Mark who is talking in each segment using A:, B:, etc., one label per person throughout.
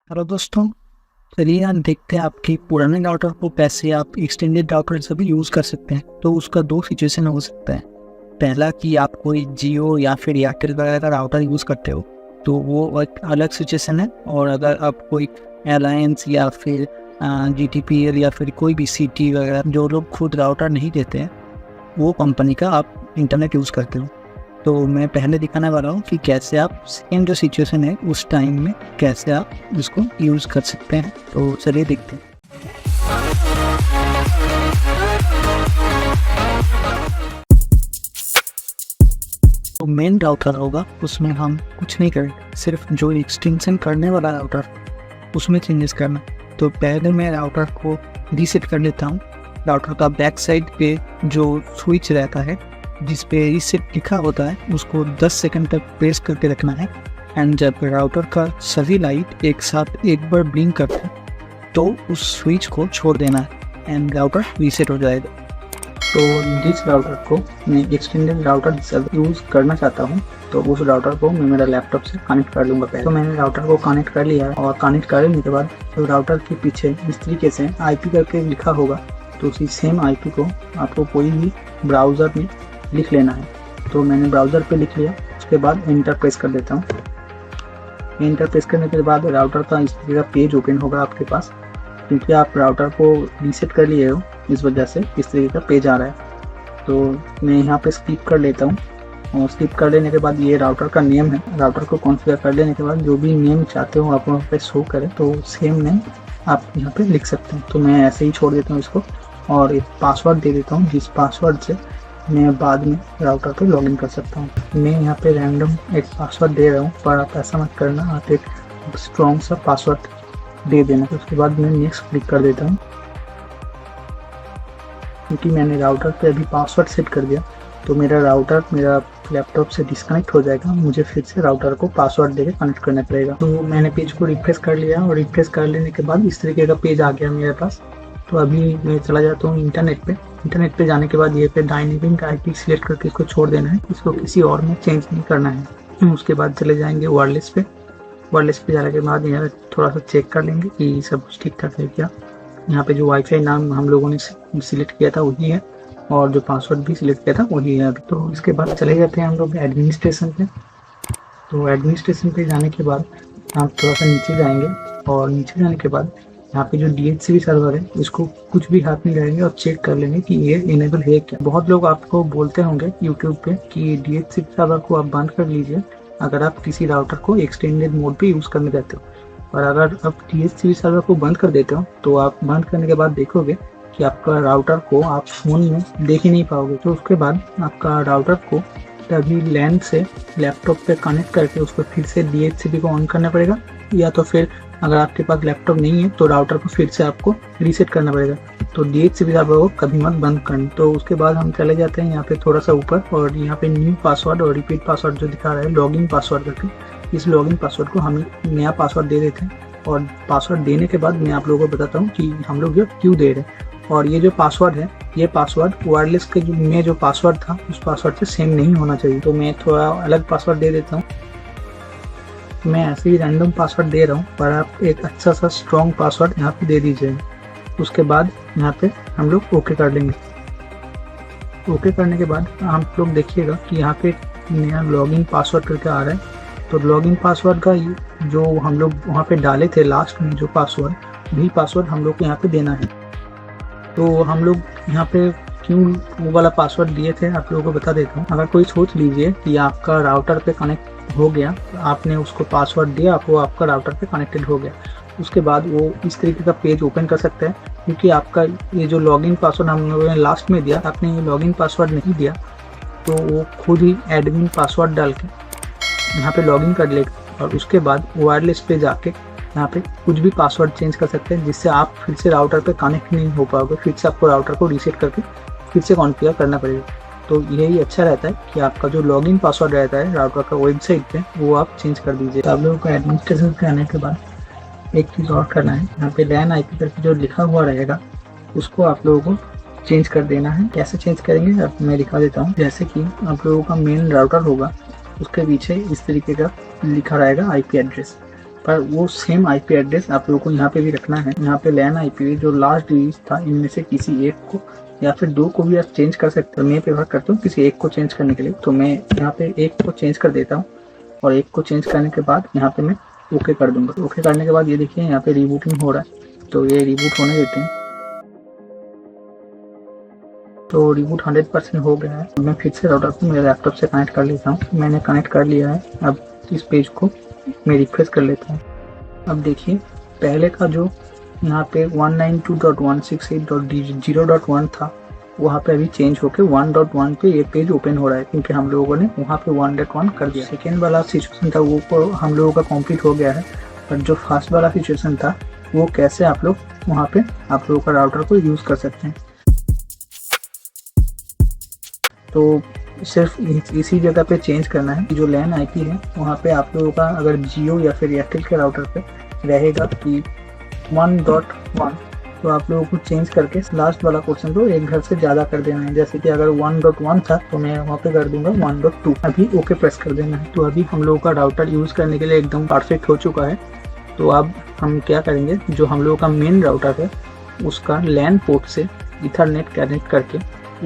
A: Hello दोस्तों, चलिए आज देखते हैं आपकी पुराने राउटर को कैसे आप एक्सटेंडेड राउटर से भी यूज़ कर सकते हैं। तो उसका दो सिचुएशन हो सकता है। पहला कि आप कोई जियो या फिर एयरटेल वगैरह का राउटर यूज़ करते हो तो वो एक अलग सिचुएशन है। और अगर आप कोई एलायंस या फिर GTPL या फिर कोई भी सिटी वगैरह जो लोग खुद राउटर नहीं देते हैं वो कंपनी का आप इंटरनेट यूज़ करते हो, तो मैं पहले दिखाने वाला हूँ कि कैसे आप सेकेंड जो सिचुएशन है उस टाइम में कैसे आप इसको यूज़ कर सकते हैं। तो चलिए देखते हैं। तो मेन राउटर होगा उसमें हम कुछ नहीं करेंगे, सिर्फ जो एक्सटेंशन करने वाला राउटर उसमें चेंजेस करना। तो पहले मैं राउटर को रीसेट कर लेता हूँ। राउटर का बैक साइड पे जो स्विच रहता है जिस पे रीसेट लिखा होता है उसको 10 सेकंड तक प्रेस करके रखना है। एंड जब राउटर का सभी लाइट एक साथ एक बार ब्लिंक करते हैं तो उस स्विच को छोड़ देना है एंड राउटर रीसेट हो जाएगा। तो जिस राउटर को मैं एक्सटेंडेड राउटर यूज़ करना चाहता हूँ तो उस राउटर को मैं मेरा लैपटॉप से कनेक्ट कर लूँगा पहले। तो मैंने राउटर को कनेक्ट कर लिया है और कनेक्ट करने के बाद तो राउटर के पीछे इस तरीके से IP करके लिखा होगा, तो उसी सेम IP को आपको कोई भी ब्राउज़र में लिख लेना है। तो मैंने ब्राउज़र पे लिख लिया, उसके बाद एंटर प्रेस कर देता हूँ। एंटर प्रेस करने के बाद राउटर का इस तरीके का पेज ओपन होगा आपके पास, क्योंकि आप राउटर को रीसेट कर लिए हो इस वजह से इस तरीके का पेज आ रहा है। तो मैं यहाँ पे स्किप कर लेता हूँ और स्किप कर लेने के बाद ये राउटर का नेम है। राउटर को कॉन्फ़िगर कर लेने के बाद जो भी नेम चाहते हो आप वहाँ पे शो करें तो सेम नेम आप यहाँ पे लिख सकते हैं। तो मैं ऐसे ही छोड़ देता हूँ इसको और एक पासवर्ड दे देता हूँ जिस पासवर्ड से मैं बाद में राउटर पे लॉगिन कर सकता हूँ। मैं यहाँ पे रैंडम एक पासवर्ड दे रहा हूँ, पर आप ऐसा मत करना, आप एक स्ट्रॉन्ग सा पासवर्ड दे देना। उसके बाद मैं नेक्स्ट क्लिक कर देता हूँ। क्योंकि मैंने राउटर पे अभी पासवर्ड सेट कर दिया तो मेरा राउटर मेरा लैपटॉप से डिस्कनेक्ट हो जाएगा, मुझे फिर से राउटर को पासवर्ड देके कनेक्ट करना पड़ेगा। तो मैंने पेज को रिफ्रेश कर लिया और रिफ्रेश कर लेने के बाद इस तरीके का पेज आ गया मेरे पास। तो अभी मैं चला जाता हूँ इंटरनेट पे। इंटरनेट पे जाने के बाद ये पे डायनेमिक IP सिलेक्ट करके इसको छोड़ देना है, इसको किसी और में चेंज नहीं करना है। उसके बाद चले जाएंगे वायरलेस पे। वायरलेस पे जाने के बाद यहाँ थोड़ा सा चेक कर लेंगे कि सब कुछ ठीक ठाक है क्या। यहाँ पे जो वाईफाई नाम हम लोगों ने सिलेक्ट किया था वही है और जो पासवर्ड भी सिलेक्ट किया था वही है। तो इसके बाद चले जाते हैं हम लोग एडमिनिस्ट्रेशन पे। तो एडमिनिस्ट्रेशन पे जाने के बाद आप थोड़ा सा नीचे जाएंगे और नीचे जाने के बाद यहाँ पे जो DHCP सर्वर है इसको कुछ भी हाथ में लगाएंगे और चेक कर लेंगे कि ये इनेबल है क्या। बहुत लोग आपको बोलते होंगे यूट्यूब पे कि DHCP सर्वर को आप बंद कर लीजिए अगर आप किसी राउटर को एक्सटेंडेड मोड पे यूज़ करने जाते हो। और अगर आप DHCP सर्वर को बंद कर देते हो तो आप बंद करने के बाद देखोगे कि आपका राउटर को आप फ़ोन में देख ही नहीं पाओगे। तो उसके बाद आपका राउटर को तभी LAN से लैपटॉप पे कनेक्ट करके उसको फिर से DHCP को ऑन करना पड़ेगा, या तो फिर अगर आपके पास लैपटॉप नहीं है तो राउटर को फिर से आपको रीसेट करना पड़ेगा। तो DHCP सर्वर को कभी मत बंद करना। तो उसके बाद हम चले जाते हैं यहाँ पे थोड़ा सा ऊपर और यहाँ पे न्यू पासवर्ड और रिपीट पासवर्ड जो दिखा रहा है लॉगिन पासवर्ड करके, इस लॉगिन पासवर्ड को हम नया पासवर्ड दे देते हैं। और पासवर्ड देने के बाद मैं आप लोगों को बताता हूँ कि हम लोग ये क्यों दे रहे हैं। और ये जो पासवर्ड है ये पासवर्ड वायरलेस के में जो पासवर्ड था उस पासवर्ड से सेम नहीं होना चाहिए। तो मैं थोड़ा अलग पासवर्ड दे देता हूँ। मैं ऐसे ही रैंडम पासवर्ड दे रहा हूँ, पर आप एक अच्छा सा स्ट्रॉन्ग पासवर्ड यहाँ पे दे दीजिए। उसके बाद यहाँ पे हम लोग ओके कर लेंगे। ओके करने के बाद आप लोग देखिएगा कि यहाँ पे नया लॉगिन पासवर्ड करके आ रहा है। तो लॉगिन पासवर्ड का जो हम लोग वहाँ पे डाले थे लास्ट में जो पासवर्ड, वही पासवर्ड हम लोग को यहाँ पे देना है। तो हम लोग यहाँ पे क्यों वो वाला पासवर्ड दिए थे आप लोगों को बता देता हूँ। अगर कोई सोच लीजिए कि आपका राउटर पे कनेक्ट हो गया, आपने उसको पासवर्ड दिया, वो आपका राउटर पे कनेक्टेड हो गया, उसके बाद वो इस तरीके का पेज ओपन कर सकता है। क्योंकि आपका ये जो लॉगिन पासवर्ड हम लोगों ने लास्ट में दिया, आपने ये लॉगिन पासवर्ड नहीं दिया तो वो खुद ही एडमिन पासवर्ड डाल के यहाँ पे लॉगिन कर लेगा और उसके बाद वायरलेस पे जाके यहाँ पे कुछ भी पासवर्ड चेंज कर सकते हैं, जिससे आप फिर से राउटर पे कनेक्ट नहीं हो पाओगे। फिर से आपको राउटर को रीसेट करके फिर से कॉन्फ़िगर करना पड़ेगा। तो यही अच्छा रहता है कि आपका जो लॉगिन पासवर्ड रहता है राउटर का वेबसाइट पे वो आप चेंज कर दीजिए। तो आप लोगों को एडमिनिस्ट्रेशन पे आने के बाद एक चीज़ और करना है, यहाँ पे LAN IP करके जो लिखा हुआ रहेगा उसको आप लोगों को चेंज कर देना है। कैसे चेंज करेंगे अब मैं दिखा देता हूँ। जैसे कि आप लोगों का मेन राउटर होगा उसके पीछे इस तरीके का लिखा रहेगा IP एड्रेस, पर वो सेम आईपी एड्रेस आप लोगों को यहाँ पे भी रखना है। यहाँ पे लैन आईपी जो लास्ट डिजिट था इनमें से किसी एक को या फिर दो को भी आप चेंज कर सकते हो। मैं प्रेफर करता हूँ किसी एक को चेंज करने के लिए, तो मैं यहाँ पे एक को चेंज कर देता हूँ और एक को चेंज करने के बाद यहाँ पे मैं ओके कर दूंगा। ओके करने के बाद ये देखिए यहाँ पे रिबूटिंग हो रहा है, तो ये रिबूट होने देते हैं। तो रिबूट 100% हो गया है। मैं फिर से राउटर को मेरे लैपटॉप से कनेक्ट कर लेता हूँ। मैंने कनेक्ट कर लिया है। अब इस पेज को मैं रिफ्रेश कर लेता हूँ। अब देखिए पहले का जो यहाँ पे 192.168.0.1 था वहाँ पे अभी चेंज होके 1.1 पे ये पेज ओपन हो रहा है, क्योंकि हम लोगों ने वहाँ पे 1.1 कर दिया। सेकेंड वाला सिचुएशन था वो हम लोगों का कंप्लीट हो गया है, पर जो फर्स्ट वाला सिचुएशन था वो कैसे आप लोग वहाँ पे आप लोगों का राउटर को यूज़ कर सकते हैं। तो सिर्फ इसी जगह पे चेंज करना है। जो लैन आईपी है वहाँ पे आप लोगों का अगर जियो या फिर एयरटेल के राउटर पे रहेगा कि 1.1, तो आप लोगों को चेंज करके लास्ट वाला पोर्शन को एक घर से ज़्यादा कर देना है। जैसे कि अगर 1.1 था तो मैं वहाँ पे कर दूंगा 1.2। अभी ओके प्रेस कर देना है। तो अभी हम लोगों का राउटर यूज़ करने के लिए एकदम परफेक्ट हो चुका है। तो अब हम क्या करेंगे, जो हम लोगों का मेन राउटर है उसका लैन पोर्ट से इथरनेट कनेक्ट करके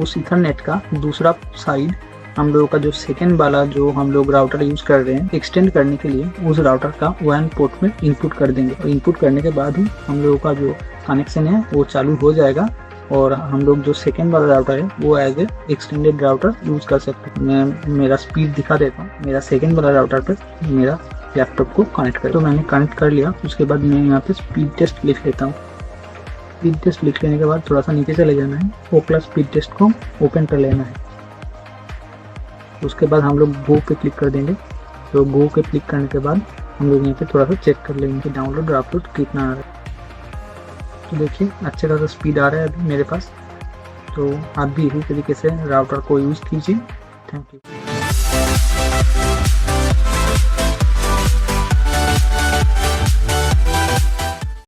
A: उस इथरनेट का दूसरा साइड हम लोगों का जो सेकेंड वाला जो हम लोग राउटर यूज कर रहे हैं एक्सटेंड करने के लिए उस राउटर का WAN पोर्ट में इनपुट कर देंगे। और इनपुट करने के बाद ही हम लोगों का जो कनेक्शन है वो चालू हो जाएगा और हम लोग जो सेकेंड वाला राउटर है वो as a extended router use कर सकते हैं। मैं मेरा स्पीड दिखा देता हूँ। मेरा सेकेंड वाला राउटर पे मेरा लैपटॉप को कनेक्ट कर, तो मैंने कनेक्ट कर लिया। उसके बाद मैं यहाँ पे स्पीड टेस्ट लिख लेता हूँ। स्पीड टेस्ट लिख लेने के बाद थोड़ा सा नीचे चले जाना है, ओकला स्पीड टेस्ट को ओपन कर लेना है। उसके बाद हम लोग गो पे क्लिक कर देंगे। तो गो पे क्लिक करने के बाद हम लोग यहाँ पे थोड़ा सा चेक कर लेंगे कि डाउनलोड और अपलोड कितना आ रहा है। तो देखिए अच्छे खासा स्पीड आ रहा है अभी मेरे पास। तो आप भी इसी तरीके से राउटर को यूज़ कीजिए। Thank you.